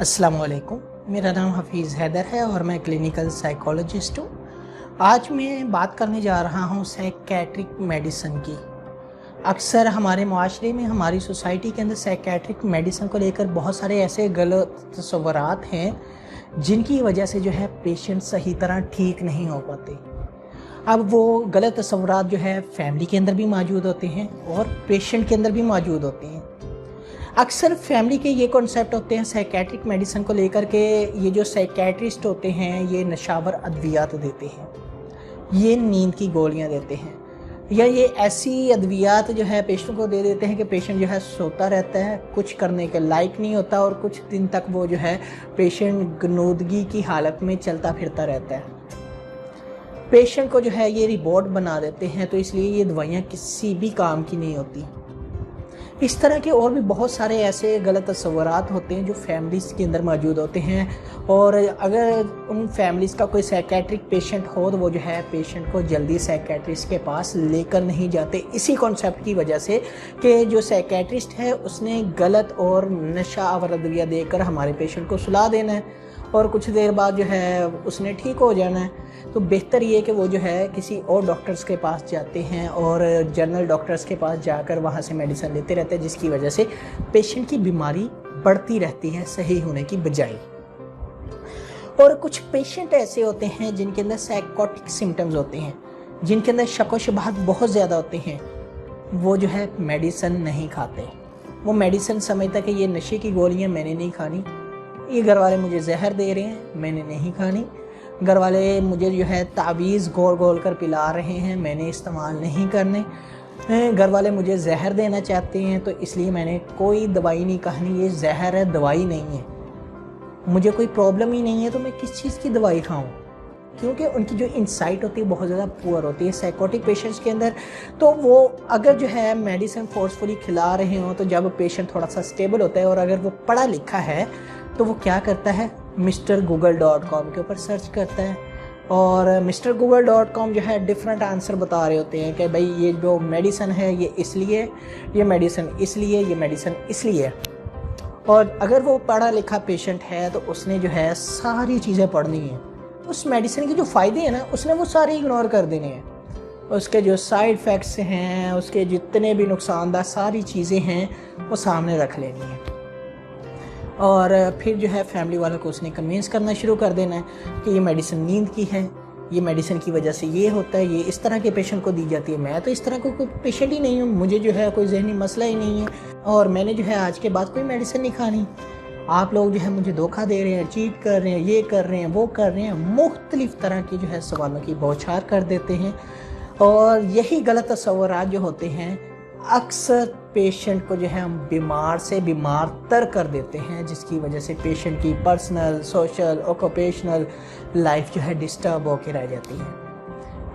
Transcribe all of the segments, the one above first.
अस्सलाम वालेकुम। मेरा नाम हफीज़ हैदर है और मैं क्लिनिकल साइकोलॉजिस्ट हूँ। आज मैं बात करने जा रहा हूँ साइकेट्रिक मेडिसिन की। अक्सर हमारे माशरे में, हमारी सोसाइटी के अंदर साइकेट्रिक मेडिसिन को लेकर बहुत सारे ऐसे गलत तस्वुरात हैं जिनकी वजह से जो है पेशेंट सही तरह ठीक नहीं हो पाते। अब वो गलत तस्वुरात जो है फैमिली के अंदर भी मौजूद होते हैं और पेशेंट के अंदर भी मौजूद होते हैं। अक्सर फैमिली के ये कॉन्सेप्ट होते हैं साइकेट्रिक मेडिसिन को लेकर के, ये जो साइकेट्रिस्ट होते हैं ये नशावर अद्वियात देते हैं, ये नींद की गोलियां देते हैं, या ये ऐसी अद्वियात जो है पेशेंट को दे देते हैं कि पेशेंट जो है सोता रहता है, कुछ करने के लायक नहीं होता और कुछ दिन तक वो जो है पेशेंट गनूदगी की हालत में चलता फिरता रहता है। पेशेंट को जो है ये रिपोर्ट बना देते हैं, तो इसलिए ये दवाइयाँ किसी भी काम की नहीं होती। इस तरह के और भी बहुत सारे ऐसे गलत तस्वुरात होते हैं जो फैमिलीज़ के अंदर मौजूद होते हैं, और अगर उन फैमिलीज़ का कोई साइकेट्रिक पेशेंट हो तो वो जो है पेशेंट को जल्दी साइकेट्रिस्ट के पास लेकर नहीं जाते, इसी कॉन्सेप्ट की वजह से कि जो साइकेट्रिस्ट है उसने गलत और नशा आवर अद्विया देकर हमारे पेशेंट को सुला देना है और कुछ देर बाद जो है उसने ठीक हो जाना है। तो बेहतर ये कि वो जो है किसी और डॉक्टर्स के पास जाते हैं और जनरल डॉक्टर्स के पास जाकर वहाँ से मेडिसिन लेते रहते हैं, जिसकी वजह से पेशेंट की बीमारी बढ़ती रहती है सही होने की बजाय। और कुछ पेशेंट ऐसे होते हैं जिनके अंदर साइकोटिक सिम्टम्स होते हैं, जिनके अंदर शक व शुबहात बहुत ज़्यादा होते हैं, वो जो है मेडिसिन नहीं खाते। वो मेडिसिन समझता कि ये नशे की गोलियाँ मैंने नहीं खानी, ये घर वाले मुझे जहर दे रहे हैं मैंने नहीं खानी, घर वाले मुझे जो है तावीज़ घोल घोल कर पिला रहे हैं मैंने इस्तेमाल नहीं करने, घर वाले मुझे जहर देना चाहते हैं तो इसलिए मैंने कोई दवाई नहीं खानी, ये जहर है दवाई नहीं है, मुझे कोई प्रॉब्लम ही नहीं है तो मैं किस चीज़ की दवाई खाऊं। क्योंकि उनकी जो इंसाइट होती है बहुत ज़्यादा पुअर होती है साइकोटिक पेशेंट्स के अंदर। तो वो अगर जो है मेडिसिन फोर्सफुली खिला रहे हों तो जब पेशेंट थोड़ा सा स्टेबल होता है और अगर वो पढ़ा लिखा है तो वो क्या करता है, mrgoogle.com के ऊपर सर्च करता है और mrgoogle.com जो है डिफरेंट आंसर बता रहे होते हैं कि भाई ये जो मेडिसिन है ये इसलिए, ये मेडिसिन इसलिए, ये मेडिसिन इसलिए। और अगर वो पढ़ा लिखा पेशेंट है तो उसने जो है सारी चीज़ें पढ़नी है, उस मेडिसिन के जो फ़ायदे हैं ना उसने वो सारे इग्नोर कर देने हैं, उसके जो साइड इफ़ेक्ट्स हैं, उसके जितने भी नुकसानदार सारी चीज़ें हैं वो सामने रख लेनी है। और फिर जो है फैमिली वालों को उसने कन्विंस करना शुरू कर देना है कि ये मेडिसिन नींद की है, ये मेडिसिन की वजह से ये होता है, ये इस तरह के पेशेंट को दी जाती है, मैं तो इस तरह का कोई पेशेंट ही नहीं हूँ, मुझे जो है कोई जहनी मसला ही नहीं है और मैंने जो है आज के बाद कोई मेडिसिन नहीं खानी। आप लोग जो है मुझे धोखा दे रहे हैं, चीट कर रहे हैं, ये कर रहे हैं, वो कर रहे हैं, मुख्तलिफ तरह की जो है सवालों की बौछार कर देते हैं। और यही गलत तस्वुरात जो होते हैं अक्सर पेशेंट को जो है हम बीमार से बीमार तर कर देते हैं, जिसकी वजह से पेशेंट की पर्सनल, सोशल, ऑक्यूपेशनल लाइफ जो है डिस्टर्ब होकर रह जाती है।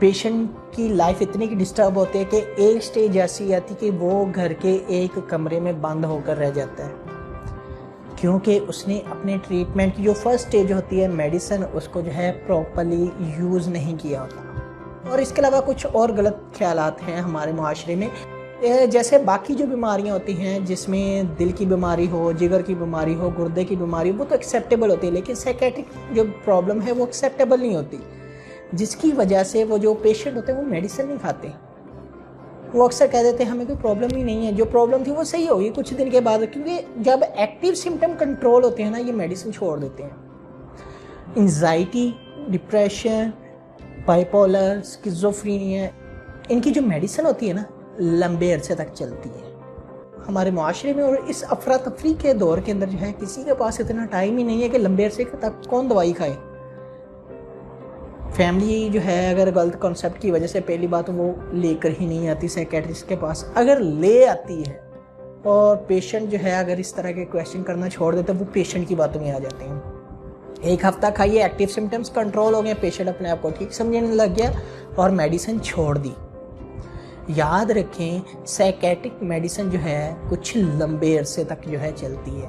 पेशेंट की लाइफ इतनी की डिस्टर्ब होती है कि एक स्टेज ऐसी आती है कि वो घर के एक कमरे में बंद होकर रह जाता है, क्योंकि उसने अपने ट्रीटमेंट की जो फर्स्ट स्टेज होती है मेडिसिन, उसको जो है प्रॉपर्ली यूज़ नहीं किया होता। और इसके अलावा कुछ और गलत ख्यालात हैं हमारे माशरे में, जैसे बाकी जो बीमारियां होती हैं जिसमें दिल की बीमारी हो, जिगर की बीमारी हो, गुर्दे की बीमारी हो, वो तो एक्सेप्टेबल होती है, लेकिन साइकेट्रिक जो प्रॉब्लम है वो एक्सेप्टेबल नहीं होती, जिसकी वजह से वो जो पेशेंट होते हैं वो मेडिसिन नहीं खाते। वो अक्सर कह देते हैं हमें कोई प्रॉब्लम ही नहीं है, जो प्रॉब्लम थी वो सही होगी कुछ दिन के बाद, क्योंकि जब एक्टिव सिम्टम कंट्रोल होते हैं ना ये मेडिसिन छोड़ देते हैं। एंजाइटी, डिप्रेशन, बाइपोलर, स्किज़ोफ्रेनिया, इनकी जो मेडिसिन होती है ना लंबे अरसे तक चलती है हमारे माशरे में। और इस अफरा तफरी के दौर के अंदर जो है किसी के पास इतना टाइम ही नहीं है कि लंबे अरसे तक कौन दवाई खाए। फैमिली जो है अगर गलत कॉन्सेप्ट की वजह से पहली बात वो लेकर ही नहीं आती साइकेट्रिस्ट के पास, अगर ले आती है और पेशेंट जो है अगर इस तरह के क्वेश्चन करना छोड़ देते वो पेशेंट की बातों में आ जाते हैं। एक हफ्ता खाइए, एक्टिव सिम्टम्स कंट्रोल हो गए, पेशेंट अपने आप को ठीक समझने लग गया और मेडिसिन छोड़ दी। याद रखें साइकेट्रिक मेडिसिन जो है कुछ लंबे अरसे तक जो है चलती है,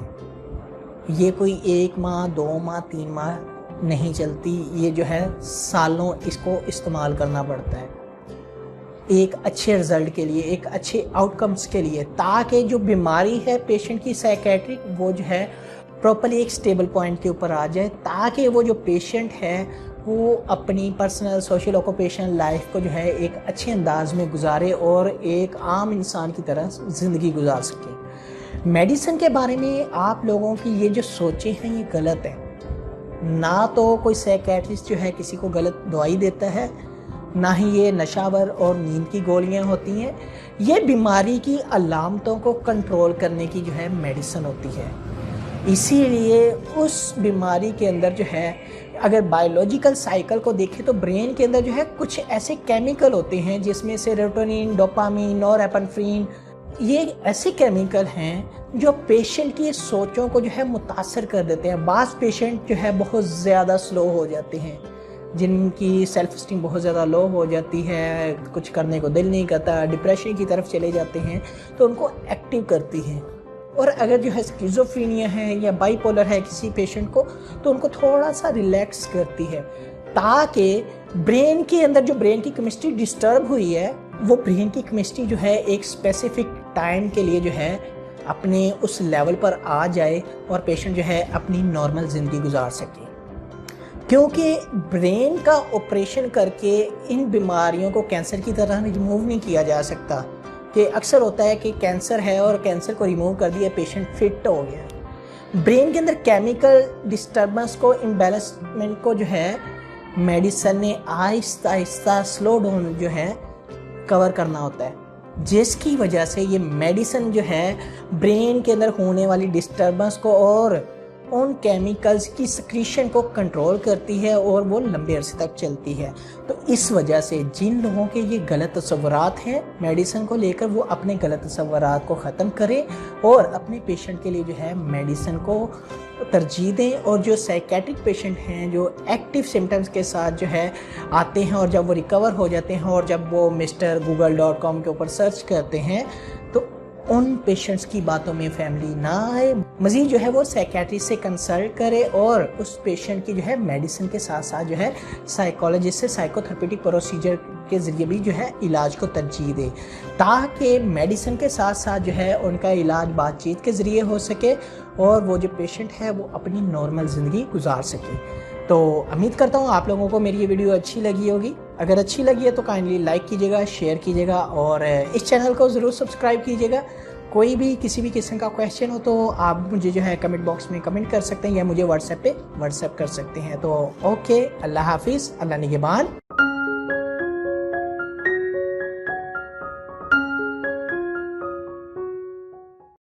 ये कोई 1 माह 2 माह 3 माह नहीं चलती, ये जो है सालों इसको इस्तेमाल करना पड़ता है एक अच्छे रिजल्ट के लिए, एक अच्छे आउटकम्स के लिए, ताकि जो बीमारी है पेशेंट की साइकेट्रिक वो जो है پراپرلی ایک سٹیبل پوائنٹ کے اوپر آ جائے، تاکہ وہ جو پیشنٹ ہے وہ اپنی پرسنل سوشل آکوپیشنل لائف کو جو ہے ایک اچھے انداز میں گزارے اور ایک عام انسان کی طرح زندگی گزار سکے۔ میڈیسن کے بارے میں آپ لوگوں کی یہ جو سوچیں ہیں یہ غلط ہے۔ نہ تو کوئی سائیکیٹرسٹ جو ہے کسی کو غلط دوائی دیتا ہے، نہ ہی یہ نشاور اور نیند کی گولیاں ہوتی ہیں۔ یہ بیماری کی علامتوں کو کنٹرول کرنے کی جو ہے میڈیسن ہوتی ہے۔ اسی لیے اس بیماری کے اندر جو ہے اگر بائیولوجیکل سائیکل کو دیکھیں تو برین کے اندر جو ہے کچھ ایسے کیمیکل ہوتے ہیں جس میں سیروٹونین، ڈوپامین، نور ایپنفرین، یہ ایسے کیمیکل ہیں جو پیشنٹ کی سوچوں کو جو ہے متاثر کر دیتے ہیں۔ بعض پیشنٹ جو ہے بہت زیادہ سلو ہو جاتے ہیں، جن کی سیلف اسٹیم بہت زیادہ لو ہو جاتی ہے، کچھ کرنے کو دل نہیں کرتا، ڈپریشن کی طرف چلے جاتے ہیں، تو ان کو ایکٹیو کرتی ہے۔ اور اگر جو ہے اسکیزوفرینیا ہے یا بائی پولر ہے کسی پیشنٹ کو، تو ان کو تھوڑا سا ریلیکس کرتی ہے، تاکہ برین کے اندر جو برین کی کیمسٹری ڈسٹرب ہوئی ہے، وہ برین کی کیمسٹری جو ہے ایک اسپیسیفک ٹائم کے لیے جو ہے اپنے اس لیول پر آ جائے اور پیشنٹ جو ہے اپنی نارمل زندگی گزار سکے۔ کیونکہ برین کا آپریشن کر کے ان بیماریوں کو کینسر کی طرح ریموو نہیں کیا جا سکتا، کہ اکثر ہوتا ہے کہ کینسر ہے اور کینسر کو ریموو کر دیا، پیشنٹ فٹ ہو گیا۔ برین کے اندر کیمیکل ڈسٹربنس کو، امبیلنسمنٹ کو جو ہے میڈیسن نے آہستہ آہستہ سلو ڈاؤن جو ہے کور کرنا ہوتا ہے، جس کی وجہ سے یہ میڈیسن جو ہے برین کے اندر ہونے والی ڈسٹربنس کو اور ان کیمیکلز کی سکریشن کو کنٹرول کرتی ہے اور وہ لمبے عرصے تک چلتی ہے۔ تو اس وجہ سے جن لوگوں کے یہ غلط تصورات ہیں میڈیسن کو لے کر، وہ اپنے غلط تصورات کو ختم کریں اور اپنے پیشنٹ کے لیے جو ہے میڈیسن کو ترجیح دیں۔ اور جو سائیکیٹرک پیشنٹ ہیں جو ایکٹیو سمٹمز کے ساتھ جو ہے آتے ہیں اور جب وہ ریکور ہو جاتے ہیں اور جب وہ mr.google.com کے اوپر سرچ کرتے ہیں، تو ان پیشنٹس کی باتوں میں فیملی نہ آئے، مزید جو ہے وہ سائیکیٹرسٹ سے کنسلٹ کرے اور اس پیشنٹ کی جو ہے میڈیسن کے ساتھ ساتھ جو ہے سائیکالوجسٹ سے سائیکو تھراپیوٹک پروسیجر کے ذریعے بھی جو ہے علاج کو ترجیح دے، تاکہ میڈیسن کے ساتھ ساتھ جو ہے ان کا علاج بات چیت کے ذریعے ہو سکے اور وہ جو پیشنٹ ہے وہ اپنی نارمل زندگی گزار سکے۔ تو امید کرتا ہوں آپ لوگوں کو میری یہ ویڈیو اچھی لگی ہوگی۔ اگر اچھی لگی ہے تو کائنڈلی لائک کیجیے گا، شیئر کیجیے گا اور اس چینل کو ضرور سبسکرائب کیجیے گا۔ کوئی بھی کسی بھی قسم کا کویشچن ہو تو آپ مجھے جو ہے کمنٹ باکس میں کمنٹ کر سکتے ہیں یا مجھے واٹس ایپ پہ واٹس ایپ کر سکتے ہیں۔ تو اوکے، اللہ حافظ، اللہ نگہبان۔